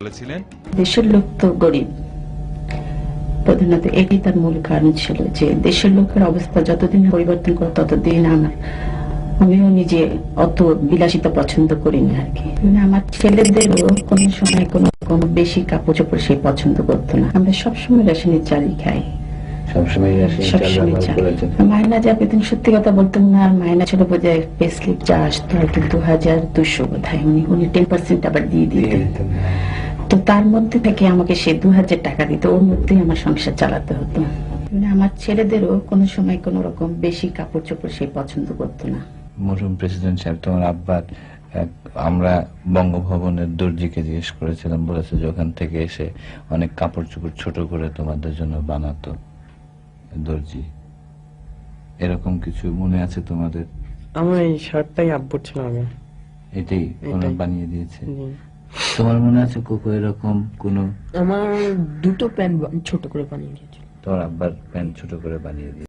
বলেছিলেন দেশের লোক তো গরিব, প্রধানত এটি তার মূল কারণ ছিল যে দেশের লোকের অবস্থা যতদিন পরিবর্তন করে ততদিন আমিও নিজে অত বিলাসিতা পছন্দ করি না আর কি। মানে আমার ছেলেদেরও কোনো সময় কোনো বেশি কাপড় চোপড় সে পছন্দ করতো না। আমরা সবসময় রেশনের চালই খাই, সবসময় চাল। মায়না যা পেতেন সত্যি কথা বলতেন না, আর মায়না ছিল বোধহয় পে স্লিপ যা আসতো আর কি 2200 বোধহয়, উনি 10% আবার দিয়ে দিতেন। তো তার মধ্যে থেকে আমাকে সে 2000 টাকা দিত, ওর মধ্যেই আমার সংসার চালাতে হতো। মানে আমার ছেলেদেরও কোনো সময় কোনো রকম বেশি কাপড় চোপড় সে পছন্দ করতো না। মরহুম প্রেসিডেন্ট সাহেব তোমার আব্বার আমরা বঙ্গভবনের দর্জিকে জিজ্ঞেস করেছিলাম, বলেছে যে ওখান থেকে এসে অনেক কাপড় চোপড় ছোট করে তোমাদের জন্য বানাতো দর্জি। এরকম কিছু মনে আছে তোমাদের? আমার এই শার্টটাই আব্বুর ছিল আগে, এটাই ওনার বানিয়ে দিয়েছে। তোমার মনে আছে কোকো এরকম কোন? আমার দুটো প্যান্ট ছোট করে বানিয়ে দিয়েছিল। তোমার আব্বার প্যান্ট ছোট করে বানিয়ে দিয়েছে।